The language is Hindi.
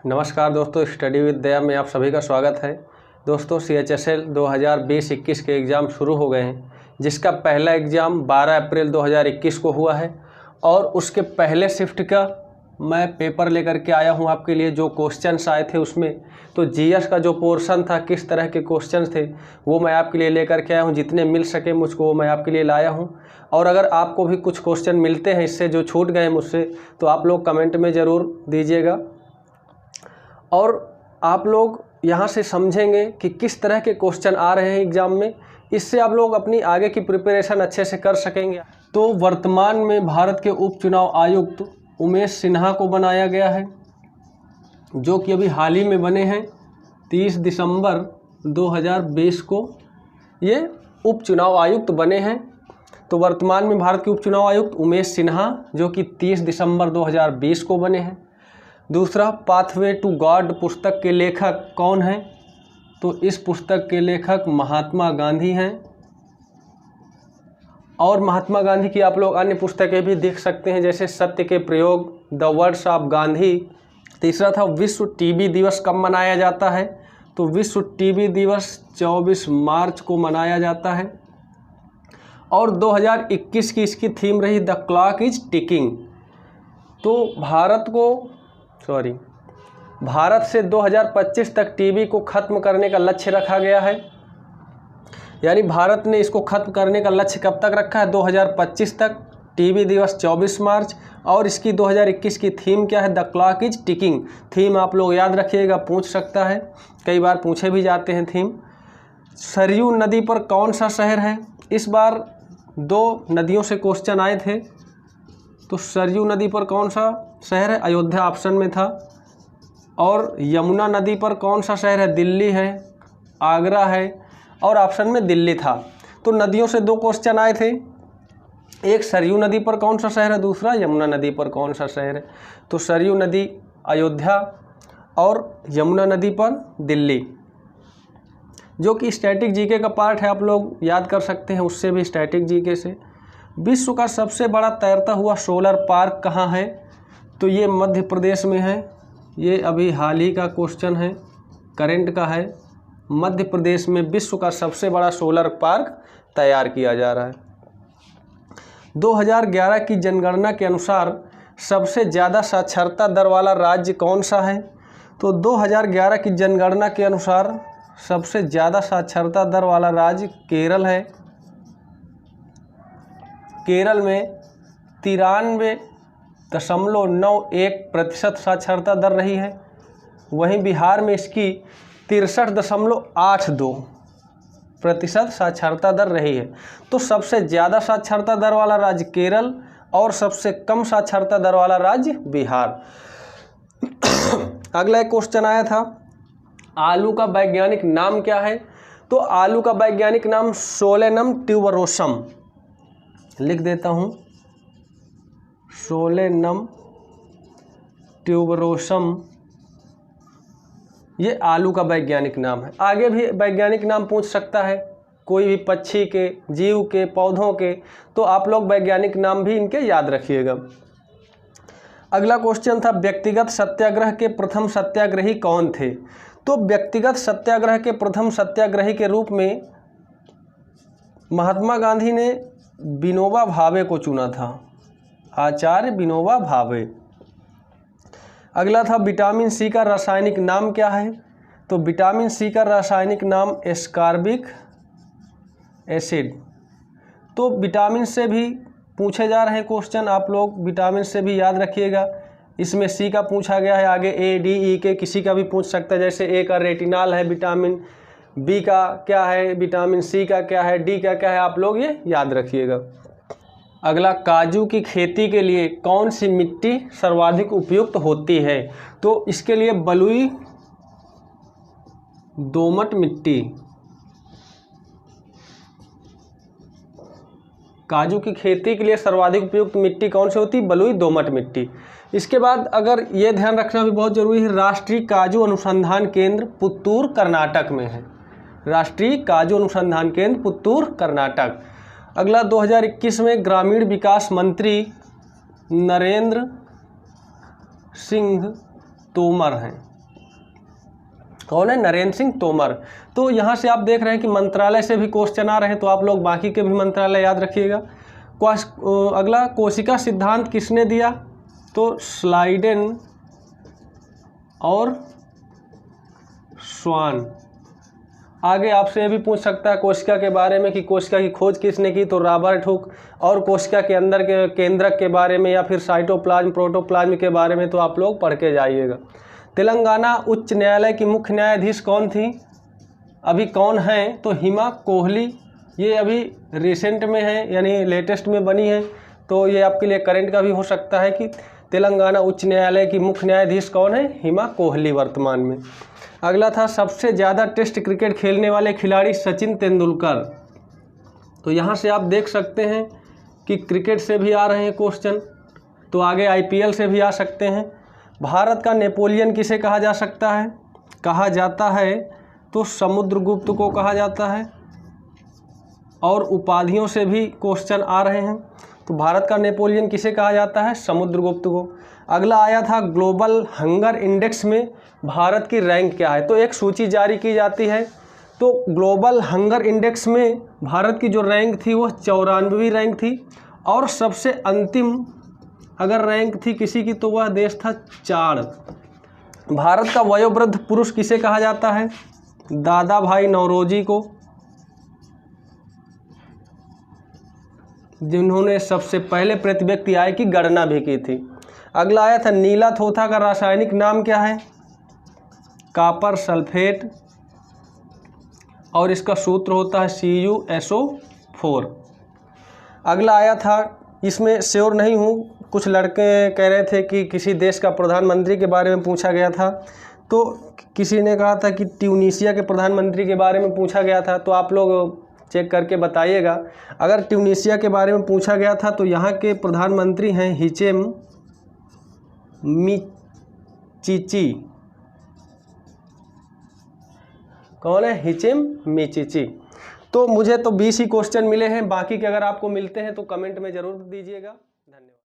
नमस्कार दोस्तों, स्टडी विद दया में आप सभी का स्वागत है। दोस्तों CHSL 2020-21 के एग्ज़ाम शुरू हो गए हैं, जिसका पहला एग्ज़ाम 12 अप्रैल 2021 को हुआ है और उसके पहले शिफ्ट का मैं पेपर लेकर के आया हूं आपके लिए। जो क्वेश्चंस आए थे उसमें तो GS का जो पोर्शन था, किस तरह के क्वेश्चंस थे वो मैं आपके लिए लेकर के आया हूं। जितने मिल सके मुझको वो मैं आपके लिए लाया हूं। और अगर आपको भी कुछ क्वेश्चन मिलते हैं इससे जो छूट गए मुझसे, तो आप लोग कमेंट में ज़रूर दीजिएगा और आप लोग यहाँ से समझेंगे कि किस तरह के क्वेश्चन आ रहे हैं एग्ज़ाम में। इससे आप लोग अपनी आगे की प्रिपरेशन अच्छे से कर सकेंगे। तो वर्तमान में भारत के उपचुनाव आयुक्त उमेश सिन्हा को बनाया गया है, जो कि अभी हाल ही में बने हैं। 30 दिसंबर 2020 को ये उपचुनाव आयुक्त बने हैं। तो वर्तमान में भारत के उपचुनाव आयुक्त उमेश सिन्हा, जो कि 30 दिसंबर 2020 को बने हैं। दूसरा, पाथवे टू गॉड पुस्तक के लेखक कौन हैं? तो इस पुस्तक के लेखक महात्मा गांधी हैं। और महात्मा गांधी की आप लोग अन्य पुस्तकें भी देख सकते हैं, जैसे सत्य के प्रयोग, द वर्ड्स ऑफ गांधी। तीसरा था, विश्व टीबी दिवस कब मनाया जाता है? तो विश्व टीबी दिवस 24 मार्च को मनाया जाता है। और 2021 की इसकी थीम रही द क्लॉक इज टिकिंग। तो भारत से 2025 तक टीबी को ख़त्म करने का लक्ष्य रखा गया है। यानी भारत ने इसको ख़त्म करने का लक्ष्य कब तक रखा है? 2025 तक। टीबी दिवस 24 मार्च। और इसकी 2021 की थीम क्या है? The clock is ticking. Theme आप लोग याद रखिएगा, पूछ सकता है, कई बार पूछे भी जाते हैं थीम। सरयू नदी पर कौन सा शहर है? इस बार 2 नदियों से क्वेश्चन आए थे। तो सरयू नदी पर कौन सा शहर है? अयोध्या ऑप्शन में था। और यमुना नदी पर कौन सा शहर है? दिल्ली है, आगरा है, और ऑप्शन में दिल्ली था। तो नदियों से 2 क्वेश्चन आए थे। एक, सरयू नदी पर कौन सा शहर है, दूसरा यमुना नदी पर कौन सा शहर है। तो सरयू नदी अयोध्या और यमुना नदी पर दिल्ली, जो कि स्टैटिक जीके का पार्ट है, आप लोग याद कर सकते हैं उससे भी, स्टैटिक जीके से। विश्व का सबसे बड़ा तैरता हुआ सोलर पार्क कहाँ है? तो ये मध्य प्रदेश में है। ये अभी हाल ही का क्वेश्चन है, करंट का है। मध्य प्रदेश में विश्व का सबसे बड़ा सोलर पार्क तैयार किया जा रहा है। 2011 की जनगणना के अनुसार सबसे ज़्यादा साक्षरता दर वाला राज्य कौन सा है? तो 2011 की जनगणना के अनुसार सबसे ज़्यादा साक्षरता दर वाला राज्य केरल है। केरल में 93.91% साक्षरता दर रही है। वहीं बिहार में इसकी 63.82% साक्षरता दर रही है। तो सबसे ज़्यादा साक्षरता दर वाला राज्य केरल और सबसे कम साक्षरता दर वाला राज्य बिहार। अगला एक क्वेश्चन आया था, आलू का वैज्ञानिक नाम क्या है? तो आलू का वैज्ञानिक नाम सोलेनम ट्यूबरोसम, लिख देता हूँ, सोलेनम ट्यूबरोसम, ये आलू का वैज्ञानिक नाम है। आगे भी वैज्ञानिक नाम पूछ सकता है, कोई भी पक्षी के, जीव के, पौधों के, तो आप लोग वैज्ञानिक नाम भी इनके याद रखिएगा। अगला क्वेश्चन था, व्यक्तिगत सत्याग्रह के प्रथम सत्याग्रही कौन थे? तो व्यक्तिगत सत्याग्रह के प्रथम सत्याग्रही के रूप में महात्मा गांधी ने विनोबा भावे को चुना था, आचार्य विनोबा भावे। अगला था, विटामिन सी का रासायनिक नाम क्या है? तो विटामिन सी का रासायनिक नाम एस्कॉर्बिक एसिड। तो विटामिन से भी पूछे जा रहे हैं क्वेश्चन, आप लोग विटामिन से भी याद रखिएगा। इसमें सी का पूछा गया है, आगे ए, डी, ई के किसी का भी पूछ सकता है। जैसे ए का रेटिनॉल है विटामिन, बी का क्या है, विटामिन सी का क्या है, डी का क्या है, आप लोग ये याद रखिएगा। अगला, काजू की खेती के लिए कौन सी मिट्टी सर्वाधिक उपयुक्त होती है? तो इसके लिए बलुई दोमट मिट्टी, काजू की खेती के लिए सर्वाधिक उपयुक्त मिट्टी कौन सी होती है? बलुई दोमट मिट्टी। इसके बाद अगर ये ध्यान रखना भी बहुत जरूरी है, राष्ट्रीय काजू अनुसंधान केंद्र पुत्तूर कर्नाटक में है। राष्ट्रीय काजू अनुसंधान केंद्र पुत्तूर कर्नाटक। अगला 2021 में ग्रामीण विकास मंत्री नरेंद्र सिंह तोमर हैं। कौन है? नरेंद्र सिंह तोमर। तो यहाँ से आप देख रहे हैं कि मंत्रालय से भी क्वेश्चन आ रहे हैं, तो आप लोग बाकी के भी मंत्रालय याद रखिएगा। अगला, कोशिका सिद्धांत किसने दिया? तो स्लाइडेन और स्वान। आगे आपसे ये भी पूछ सकता है कोशिका के बारे में कि कोशिका की खोज किसने की? तो रॉबर्ट हुक। और कोशिका के अंदर के केंद्रक के बारे में या फिर साइटोप्लाज्म प्रोटोप्लाज्म के बारे में तो आप लोग पढ़ के जाइएगा। तेलंगाना उच्च न्यायालय की मुख्य न्यायाधीश कौन थी? अभी कौन हैं? तो हिमा कोहली। ये अभी रिसेंट में है, यानी लेटेस्ट में बनी है, तो ये आपके लिए करंट का भी हो सकता है कि तेलंगाना उच्च न्यायालय की मुख्य न्यायाधीश कौन है? हिमा कोहली वर्तमान में। अगला था सबसे ज़्यादा टेस्ट क्रिकेट खेलने वाले खिलाड़ी सचिन तेंदुलकर। तो यहाँ से आप देख सकते हैं कि क्रिकेट से भी आ रहे हैं क्वेश्चन, तो आगे IPL से भी आ सकते हैं। भारत का नेपोलियन किसे कहा जा सकता है? कहा जाता है तो समुद्रगुप्त को कहा जाता है। और उपाधियों से भी क्वेश्चन आ रहे हैं, तो भारत का नेपोलियन किसे कहा जाता है? समुद्रगुप्त को। अगला आया था ग्लोबल हंगर इंडेक्स में भारत की रैंक क्या है? तो एक सूची जारी की जाती है, तो ग्लोबल हंगर इंडेक्स में भारत की जो रैंक थी वो 94वीं रैंक थी। और सबसे अंतिम अगर रैंक थी किसी की तो वह देश था चाड। भारत का वयोवृद्ध पुरुष किसे कहा जाता है? दादा भाई नौरोजी को, जिन्होंने सबसे पहले प्रति व्यक्ति आय की गणना भी की थी। अगला आया था नीला थोथा का रासायनिक नाम क्या है? Copper sulphate. और इसका सूत्र होता है CuSO4। अगला आया था, इसमें श्योर नहीं हूँ, कुछ लड़के कह रहे थे कि किसी देश का प्रधानमंत्री के बारे में पूछा गया था, तो किसी ने कहा था कि ट्यूनीशिया के प्रधानमंत्री के बारे में पूछा गया था, तो आप लोग चेक करके बताइएगा। अगर ट्यूनीशिया के बारे में पूछा गया था तो यहाँ के प्रधानमंत्री हैं हिचेम मिचिची। कौन है? हिचेम मिचिची। तो मुझे तो 20 ही क्वेश्चन मिले हैं, बाकी के अगर आपको मिलते हैं तो कमेंट में ज़रूर दीजिएगा। धन्यवाद।